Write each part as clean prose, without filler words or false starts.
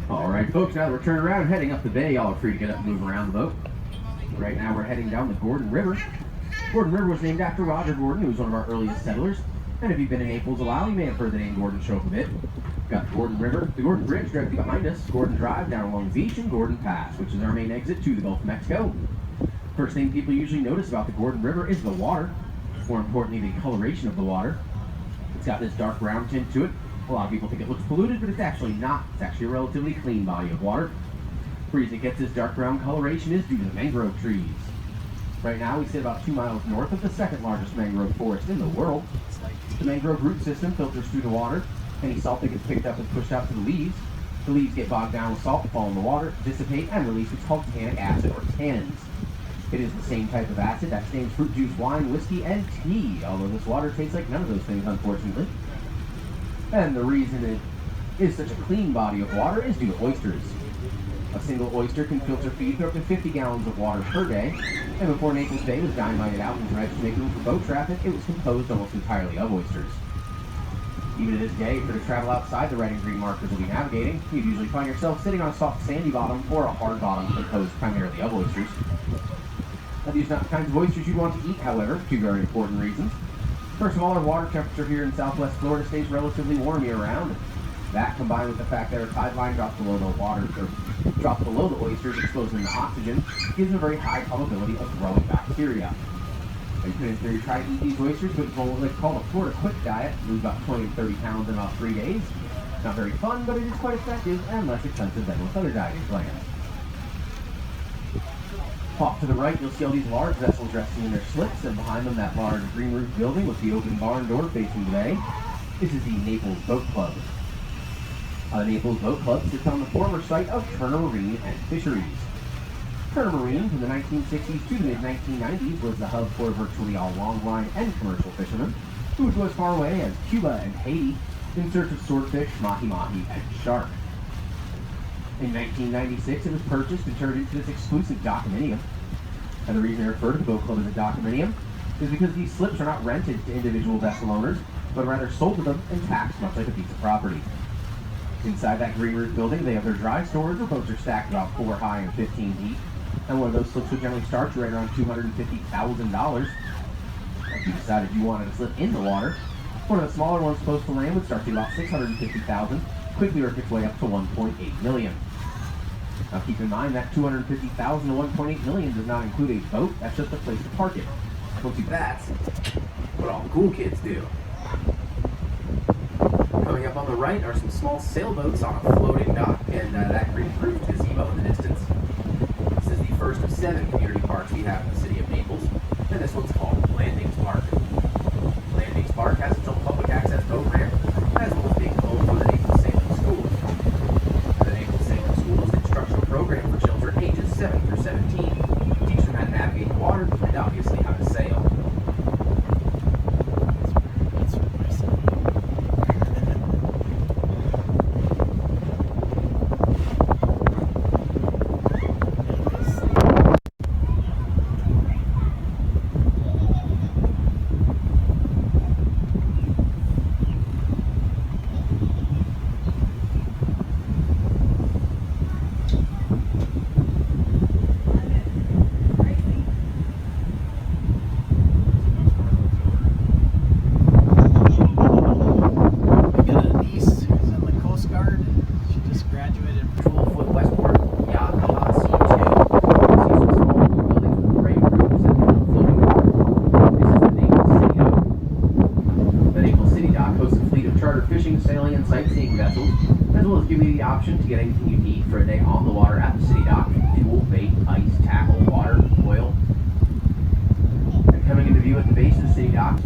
Alright folks, now that we're turning around and heading up the bay, y'all are free to get up and move around the boat. Right now we're heading down the Gordon River. Gordon River was named after Roger Gordon, who was one of our earliest settlers. And if you've been in Naples a while, you may have heard the name Gordon show up a bit. We've got the Gordon River, the Gordon Bridge directly behind us, Gordon Drive down along the beach, and Gordon Pass, which is our main exit to the Gulf of Mexico. First thing people usually notice about the Gordon River is the water. More importantly, the coloration of the water. It's got this dark brown tint to it. A lot of people think it looks polluted, but it's actually not. It's actually a relatively clean body of water. The reason it gets this dark brown coloration is due to the mangrove trees. Right now, we sit about 2 miles north of the second largest mangrove forest in the world. The mangrove root system filters through the water. Any salt that gets picked up is pushed out to the leaves. The leaves get bogged down with salt, fall in the water, dissipate, and release what's called tannic acid, or tannins. It is the same type of acid that stains fruit juice, wine, whiskey, and tea, although this water tastes like none of those things, unfortunately. And the reason it is such a clean body of water is due to oysters. A single oyster can filter feed for up to 50 gallons of water per day, and before Naples Bay was dynamited out and dredged to make room for boat traffic, it was composed almost entirely of oysters. Even to this day, if you're to travel outside the red and green markers we'll be navigating, you'd usually find yourself sitting on a soft sandy bottom or a hard bottom composed primarily of oysters. Now, these are not the kinds of oysters you'd want to eat, however, for two very important reasons. First of all, our water temperature here in southwest Florida stays relatively warm year-round. That, combined with the fact that our tide line drops below the oysters, exposing them to oxygen, gives them a very high probability of growing bacteria. Now, you could, in theory, try to eat these oysters, but it's what they call a Florida quick diet. Lose about 20 to 30 pounds in about 3 days. Not very fun, but it is quite effective and less expensive than most other dieting plans. Off to the right, you'll see all these large vessels resting in their slips, and behind them that large green roof building with the open barn door facing the bay. This is the Naples Boat Club. The Naples Boat Club sits on the former site of Turner Marine and Fisheries. Turner Marine, from the 1960s to the mid-1990s, was the hub for virtually all long-line and commercial fishermen who would go as far away as Cuba and Haiti in search of swordfish, mahi-mahi, and shark. In 1996, it was purchased and turned into this exclusive documinium. And the reason I refer to the boat club as a documinium is because these slips are not rented to individual vessel owners, but rather sold to them and taxed much like a piece of property. Inside that green roof building, they have their dry storage where boats are stacked about 4 high and 15 deep. And one of those slips would generally start you right around $250,000. If you decided you wanted to slip in the water, one of the smaller ones close to land would start you about $650,000, quickly work its way up to $1.8 million. Now keep in mind that $250,000 to $1.8 million does not include a boat, that's just a place to park it. Don't do that. What all cool kids do. Coming up on the right are some small sailboats on a floating dock, and that green roofed gazebo in the distance. This is the first of 7 community parks we have in the city of Naples, and this one's called Landings Park. Landings Park has its own public access program, as well as being home for the Naples Sailing School. The Naples Sailing School is an instructional program for children ages 7 through 17. Teach them how to navigate the water and obviously how to sail. Sailing and sightseeing vessels, as well as giving you the option to get anything you need for a day on the water at the city dock: fuel, bait, ice, tackle, water, oil. And coming into view at the base of the city dock,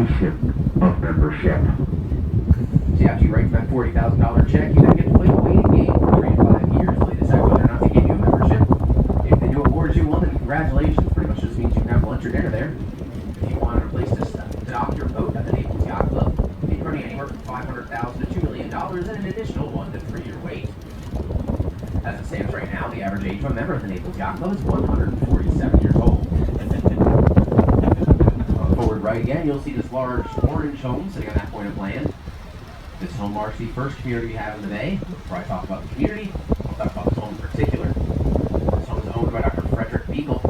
Expiration of membership. See, after you write that $40,000 check, you then get to play the waiting game for 3 to 5 years till they decide whether or not to give you a membership. If they do award you one, then congratulations. Pretty much just means you can have lunch or dinner there. If you wanted a place to dock your boat at the Naples Yacht Club, you'd be running anywhere from $500,000 to $2 million and an additional 1 to 3 year wait. As it stands right now, the average age of a member of the Naples Yacht Club is 147 years old. On the forward right again, you'll see this large orange home sitting on that point of land. This home marks the first community we have in the bay. Before I talk about the community, I'll talk about this home in particular. This home is owned by Dr. Frederick Beagle.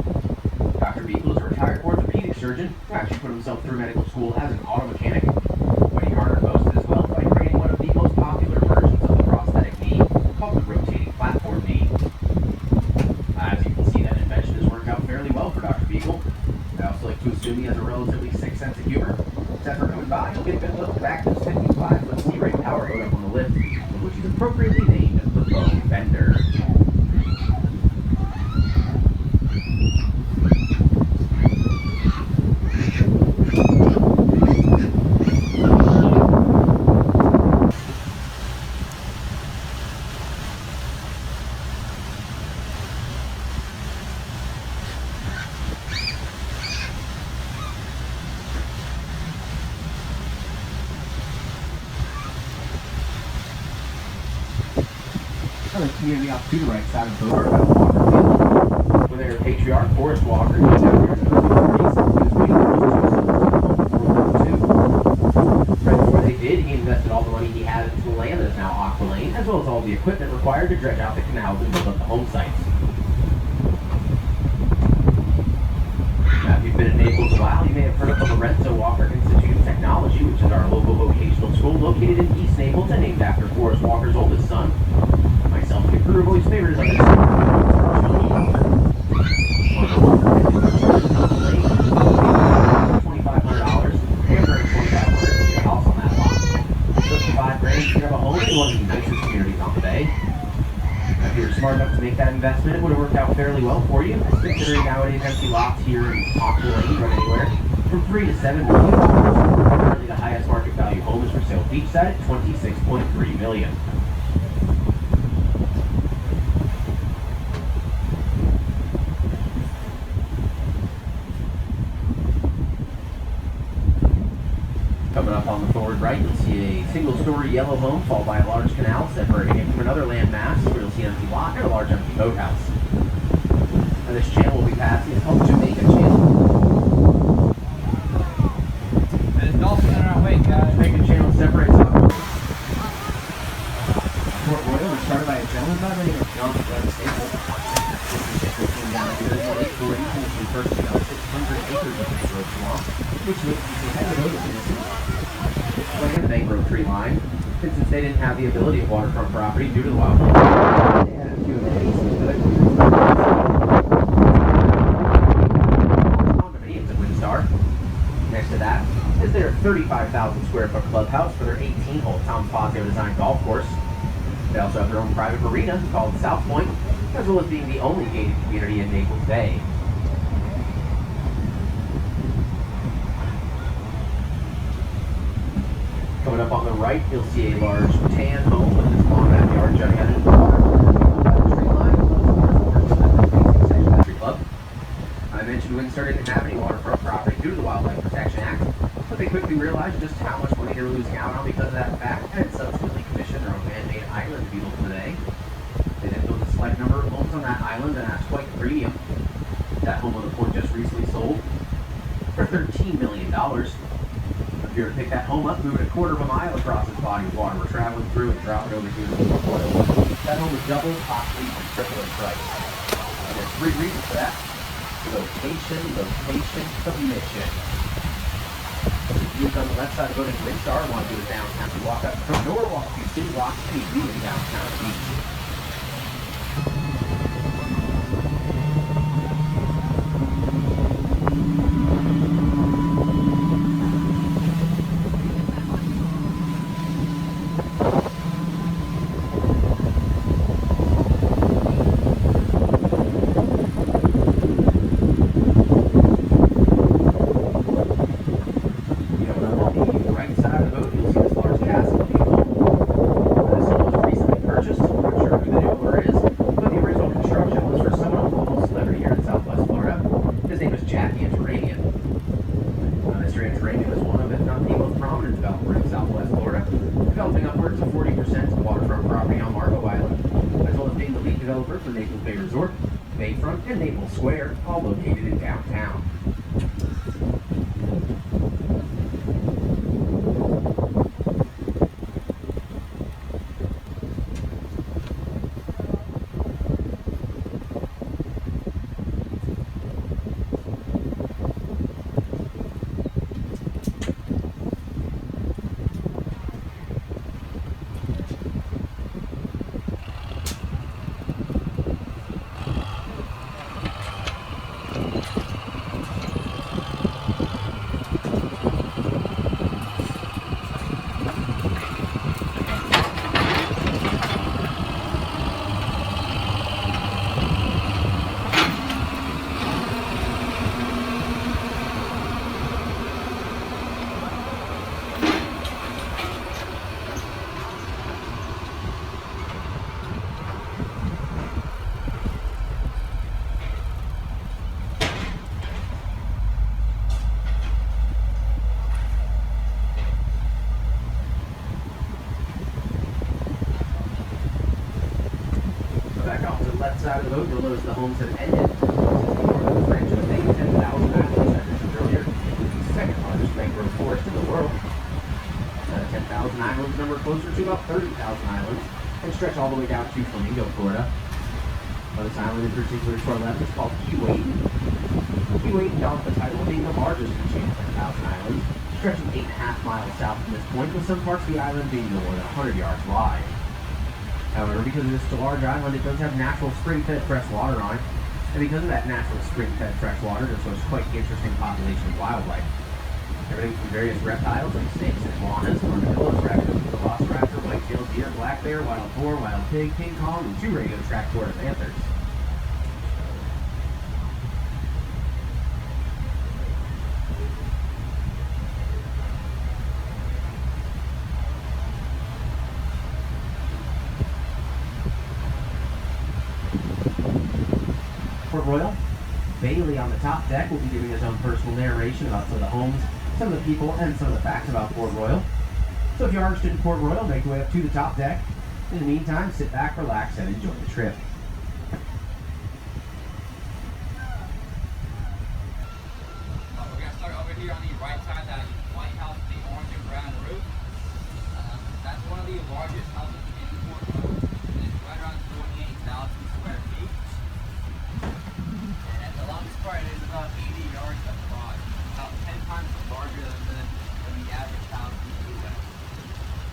Dr. Beagle is a retired orthopedic surgeon who actually put himself through medical school as an auto mechanic. But he garnered most of his wealth by creating one of the most popular versions of the prosthetic knee, called the rotating platform knee. As you can see, that invention has worked out fairly well for Dr. Beagle. I also like to assume he has a relatively sick sense of humor. Except for coming by, you'll get a good look back at this 55-foot Sea-Ray power boat up on the lift, which is appropriately named the Bow Bender. The community off to the right side of the boat, Walker Field, where their patriarch, Forrest Walker, came down here in the 1930s. He was waiting for World War II. Right before they did, he invested all the money he had into the land that is now Aqua Lane, as well as all the equipment required to dredge out the canals and build up the home sites. Now, if you've been in Naples a while, you may have heard of the Lorenzo Walker Institute of Technology, which is our local vocational school located in East Naples and named after Forrest Walker's oldest son. Myself and the crew have always favored it. $2,500 and earn $2,500 for your house on that lot. $55,000 to have a home in one of the nicest communities on the bay. Now, if you were smart enough to make that investment, it would have worked out fairly well for you. Considering nowadays empty lots here in Aqua Lane run anywhere from $3 to $7 million. Currently, the highest market value home is for sale beachside at $26.3 million. Coming up on the forward right, you'll see a single-story yellow home followed by a large canal separating it from another landmass where you'll see an empty lot and a large empty boathouse. Now this channel we'll be passing is called Jamaica Channel. There's a dolphin in our way, guys. Jamaica Channel separates off. Port Royal was started by a gentleman by the name of John Staples. This ship came down here in the late 40s and was purchased about 600 acres of mangrove swamp, which makes it a heavy load of business. Like a mangrove tree line, and since they didn't have the ability of waterfront property due to the wildlife, they had a few amenities to it. Condominiums at Windstar. Next to that is their 35,000 square foot clubhouse for their 18-hole Tom Fazio designed golf course. They also have their own private marina called South Point, as well as being the only gated community in Naples Bay. Coming up on the right, you'll see a large tan home with this long backyard jutting out into the water. Tree line, country club. I mentioned Windstar didn't have any waterfront property due to the Wildlife Protection Act, but they quickly realized just how much money they were losing out on because of that fact, and subsequently commissioned their own man-made island to be built today. They then built a select number of homes on that island, and that's quite the premium. That home on the point just recently sold for $13 million. If you were to pick that home up, move it a quarter of a mile across this body of water we're traveling through and drop it over here to the Royal, that home is double, possibly even triple in price. And there's 3 reasons for that. Location, location, submission. If you've on the left side of the boat in Windstar, want to do it downtown, you walk up the front door, walk a few city blocks, and you'll be in downtown beach. rated as one of, if not the most prominent developer in Southwest Florida, developing upwards of 40% of waterfront property on Marco Island, as well as being the lead developer for Naples Bay Resort, Bayfront, and Naples Square, all located in downtown. Left side of the boat, you'll notice the homes have ended. Since the French have made 10,000 islands, as I mentioned earlier, the second largest mangrove forest in the world. 10,000 islands number closer to about 30,000 islands and stretch all the way down to Flamingo, Florida. This island in particular to our left is called Keyway. Keyway got the title of being the largest of the chain of 10,000 islands, stretching 8.5 miles south from this point, with some parts of the island being more than 100 yards wide. However, because it is such a large island, it does have natural spring-fed fresh water on it. And because of that natural spring-fed fresh water, there's a quite interesting population of wildlife. Everything from various reptiles like snakes and iguanas, armadillos, raccoons, velociraptor, white-tailed deer, black bear, wild boar, wild pig, King Kong, and 2 radio-tracked Tortoise anthers. Port Royal. Bailey on the top deck will be giving his own personal narration about some of the homes, some of the people, and some of the facts about Port Royal. So if you are interested in Port Royal, make your way up to the top deck. In the meantime, sit back, relax, and enjoy the trip. We're going to start over here on the right side, that White House, the orange and brown roof. That's one of the largest houses in Port Royal. It's right around 28,000 square feet. And at the longest part, it is about 80 yards across, about 10 times larger than the average house in the U.S.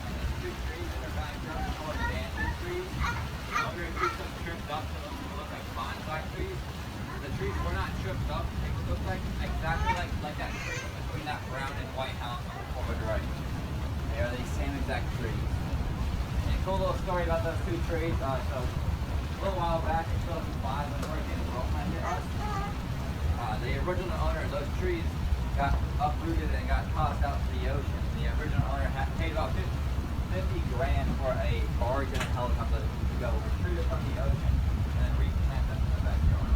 And the 2 trees in the background are called banyan trees. Over here, some tripped up to look like bonsai trees. The trees were not tripped up. They look like exactly like that tree between that brown and white house on the forward right. They are the same exact trees. And a cool little story about those 2 trees. So a little while back in 2005 when Hurricane Wilma hit us, the original owner of those trees got uprooted and got tossed out to the ocean. The original owner paid about $50 grand for a barge and a helicopter to go retrieve it from the ocean and then replant them in the backyard.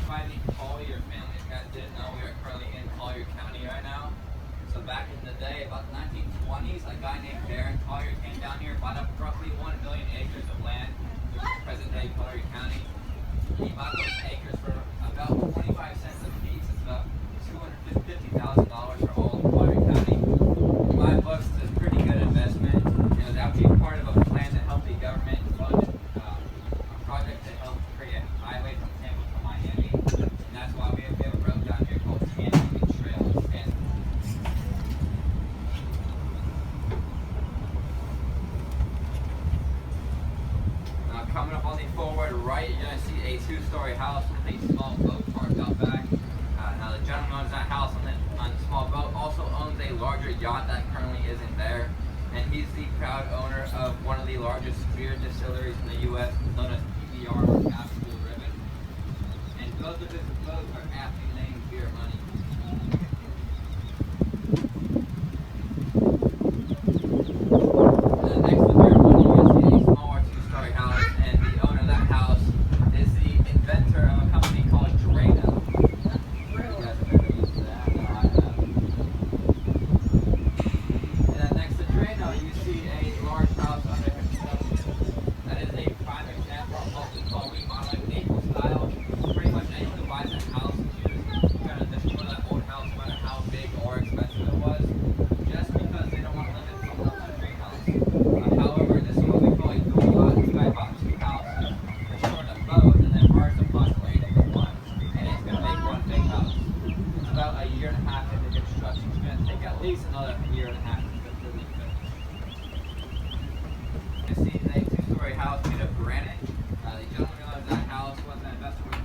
By the Collier family, if you guys didn't know, we are currently in Collier County right now. So back in the day, about the 1920s, a guy named Baron Collier came down here, bought up roughly 1 million acres of land, which is present-day Collier County. He bought those acres for about 25 cents a piece. It's about $250,000 for all of Collier County. In my books, it's a pretty good investment. That would be part of a plan to help the government fund a project to help create a highway from Tampa to Miami. And that's why we have a road down here called Miami Trail. Coming up on the forward right, you're going to see a 2-story house with a small boat parked out back. Now the gentleman who owns that house on the small boat also owns a larger yacht that currently isn't there. And he's the proud owner of one of the largest beer distilleries in the U.S. known as PBR, or Capital Blue Ribbon. And both of his boats are aptly named Beer Money. Next to Beer Money, you're going to see a smaller 2-story house. And granite. The gentleman who owns that house was an investor with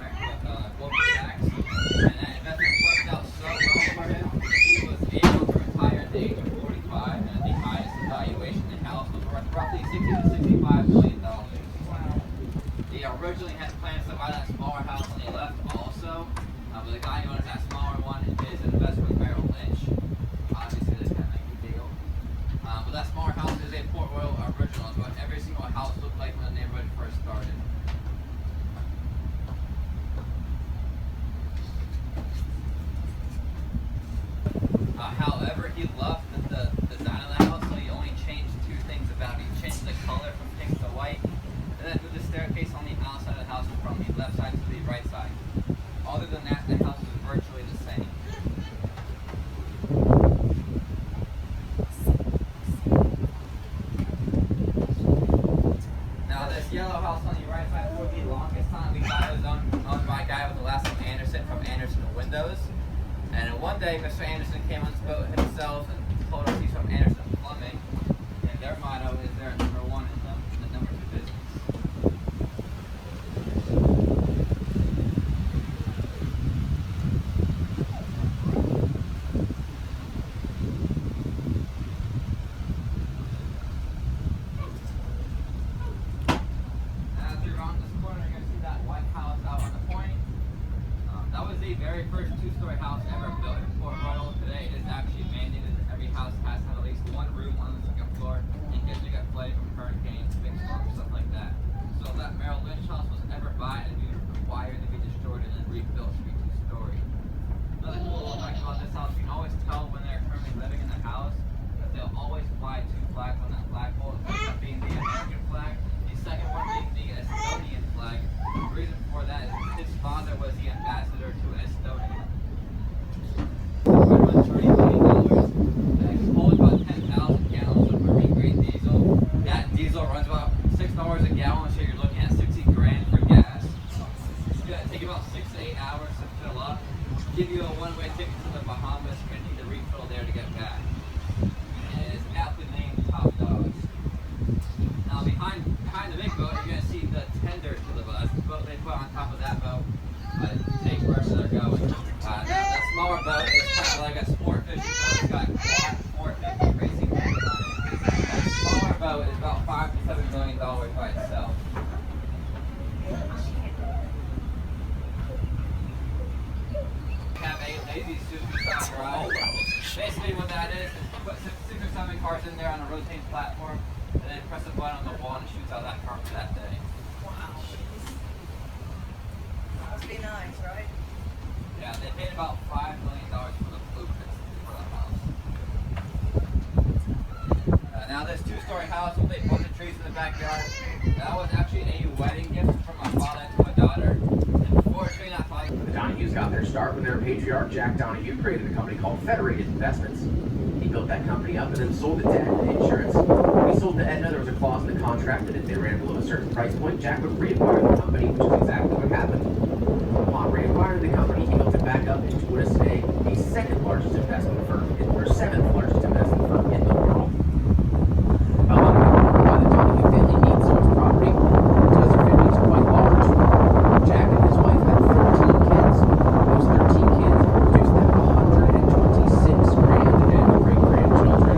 Goldman Sachs, and that investment worked out so well for him. He was able to retire at the age of 45, and the highest valuation in the house was worth roughly $60 to $65 million. He originally had plans to buy that smaller house when he left also, but the guy who owns that smaller one is an investor with Merrill Lynch. Obviously, this kind of make a deal. But that smaller house is a Port Royal original. It's what every single house looked like when the neighborhood first started. However, he loved the design of the house, so he only changed two things about it. He changed the color from pink to white, and then moved the staircase on the outside of the house from the left side to the right side. Other than that, the house is virtually the same. Now, this yellow house on the right side, for the longest time, we thought it was owned by a guy with the last name Anderson from Anderson Windows. And one day, Mr. Anderson came on his boat himself and told us he's from Anderson Plumbing. And their motto is their number one in the number two business. As you're around this corner, you're going to see that white house out on the point. That was the very first two-story house ever built in Port Royal. Today it is actually mandated that every house has to have at least one room on the second floor in case you get flooded from hurricanes, big storms, stuff like that. So if that Merrill Lynch house was ever buy, it'd be required to be destroyed and then rebuilt to be two-story. Another cool fact about this house, you can always tell when they're currently living in the house because they'll always fly two flags on that flagpole. The first one being the American flag, the second one being the Estonian flag. The reason for that is his father was the ambassador to Estonia. Runs $30 million. It holds about 10,000 gallons of marine grade diesel. That diesel runs about $6 a gallon, so you're looking at 60 grand for gas. It's gonna take about 6 to 8 hours to fill up. Give you a one-way ticket to the Bahamas. You're gonna need to refill there to get back. And it's aptly named Top Dogs. Now behind the big boat, you're gonna see the tender to the boat. That's the boat they put on top of that boat. Take wherever they're going. That smaller boat is kind of like a sport fishing boat. It's got quad 450 racing motors on it. That smaller boat is about $5 to $7 million by itself. We have a lazy Suzuki garage. Basically what that is put 6 or 7 cars in there on a rotating platform and then press a button on the wall and it shoots out that car for that day. Wow. Must be nice, right? Yeah, they paid about $5 million for the blueprints for the house. Now this two-story house with a bunch of trees in the backyard, that was actually a wedding gift from my father to my daughter. And unfortunately, not father. The Donahues got their start when their patriarch Jack Donahue created a company called Federated Investments. He built that company up and then sold it to Aetna Insurance. When he sold to Aetna, there was a clause in the contract that if they ran below a certain price point, Jack would reacquire the company, which is exactly what happened. Upon reacquiring the company, he built it back up into what is today the second largest investment firm, or seventh largest investment firm in the world. How long ago, why the Donahue family needs so much property? It's because their family is quite large. Jack and his wife had 13 kids. Those 13 kids produced them 126 grand in great-grandchildren.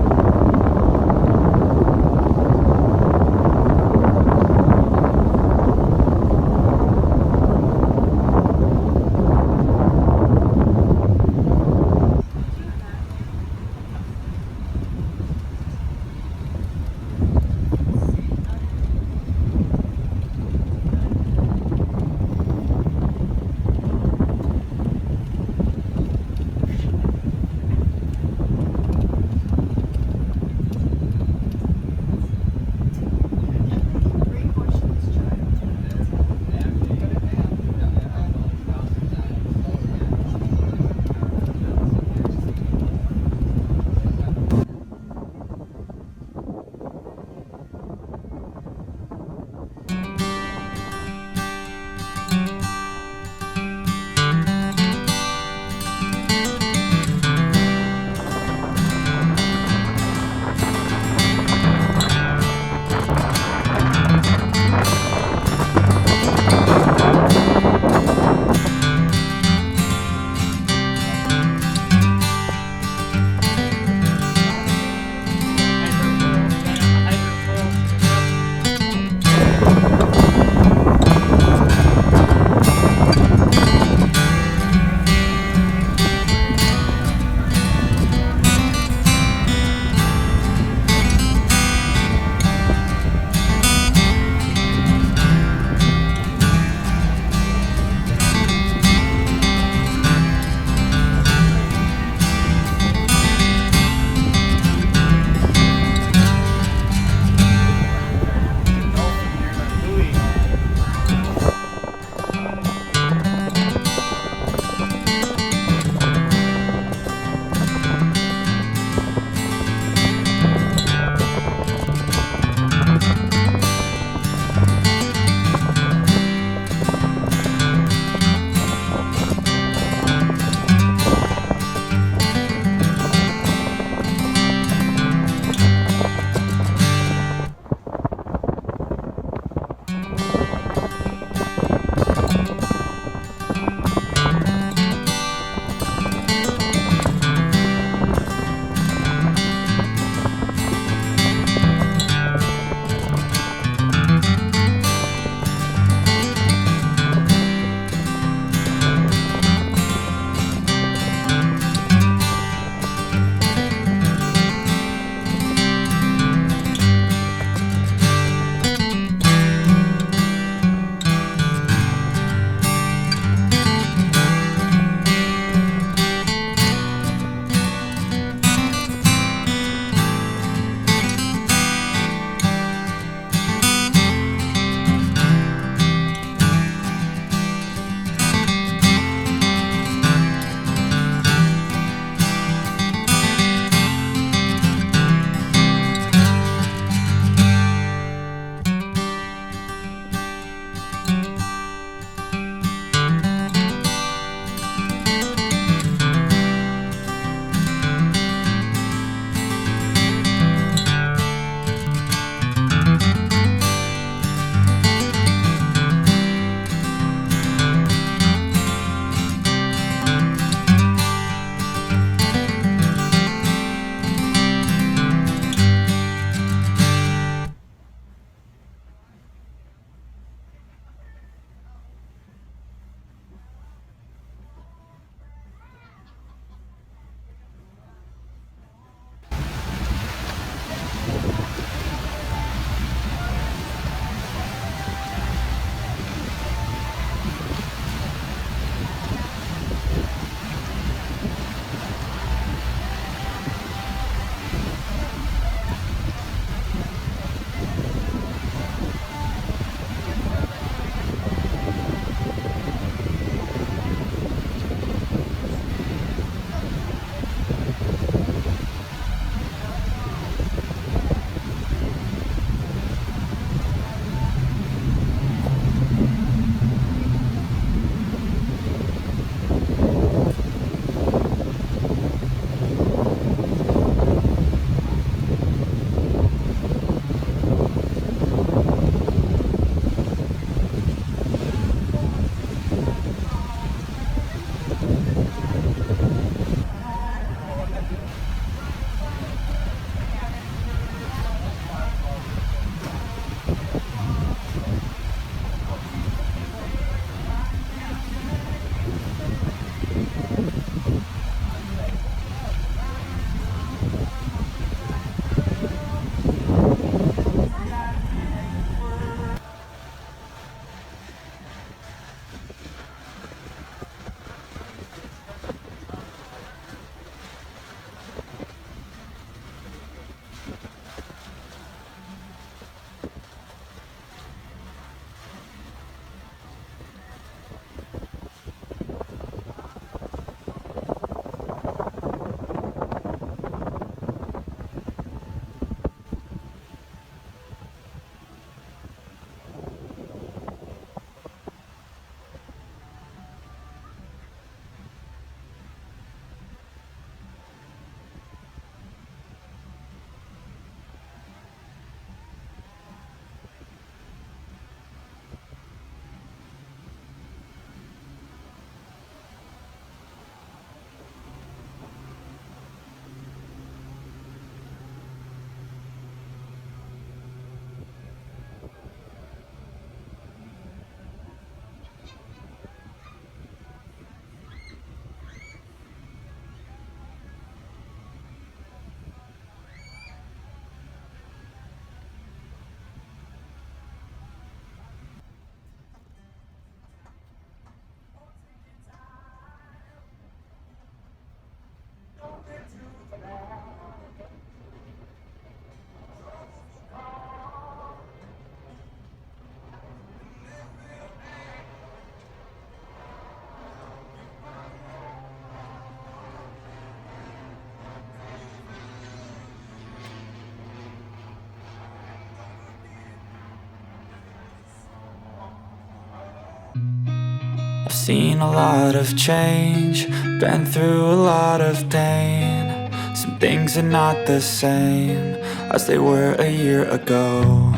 I've seen a lot of change, been through a lot of pain. Some things are not the same as they were a year ago,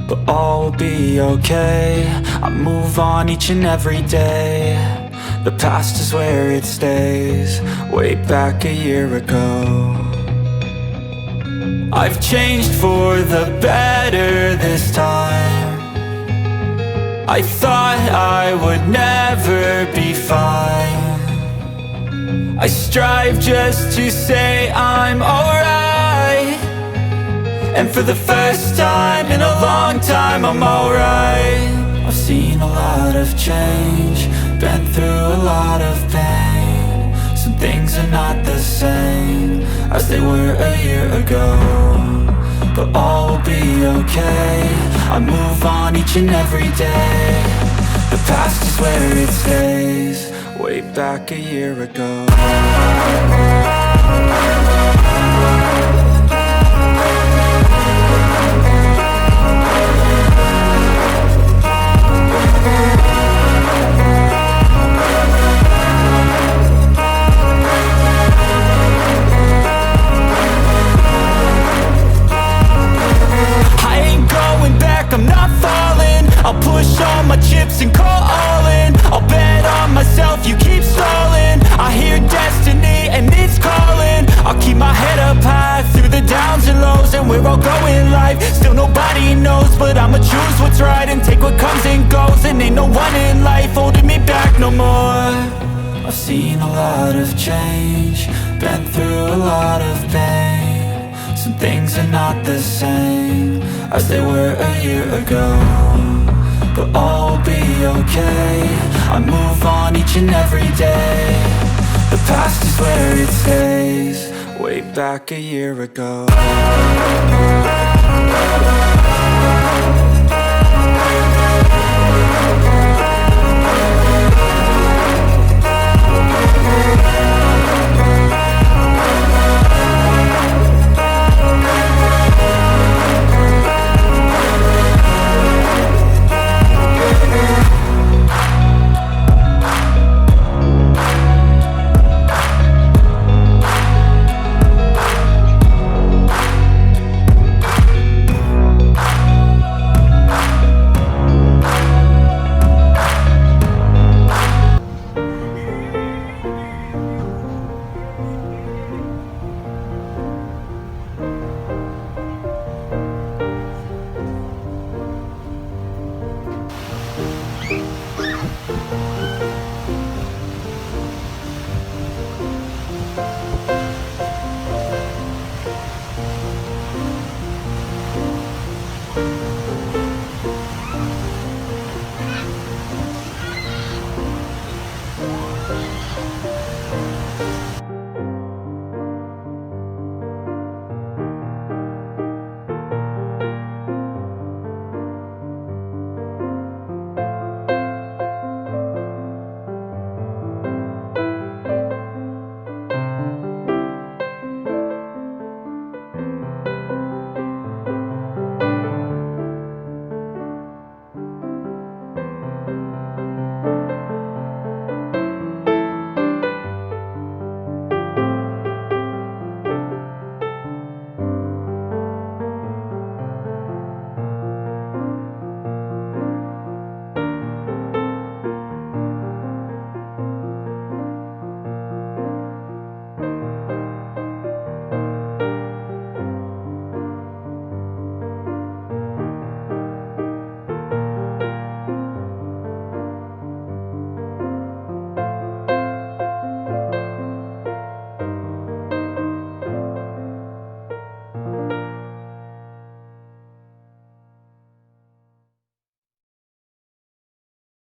but all will be okay. I move on each and every day. The past is where it stays, way back a year ago. I've changed for the better this time. I thought I would never be fine. I strive just to say I'm alright, and for the first time in a long time I'm alright. I've seen a lot of change, been through a lot of pain. Some things are not the same as they were a year ago, but all will be okay. I move on each and every day. The past is where it stays, way back a year ago. I'm not falling. I'll push all my chips and call all in. I'll bet on myself, you keep stalling. I hear destiny and it's calling. I'll keep my head up high through the downs and lows, and we're all going live. Still nobody knows, but I'ma choose what's right and take what comes and goes. And ain't no one in life holding me back no more. I've seen a lot of change, been through a lot of pain. Some things are not the same as they were a year ago, but all will be okay. I move on each and every day. The past is where it stays, way back a year ago.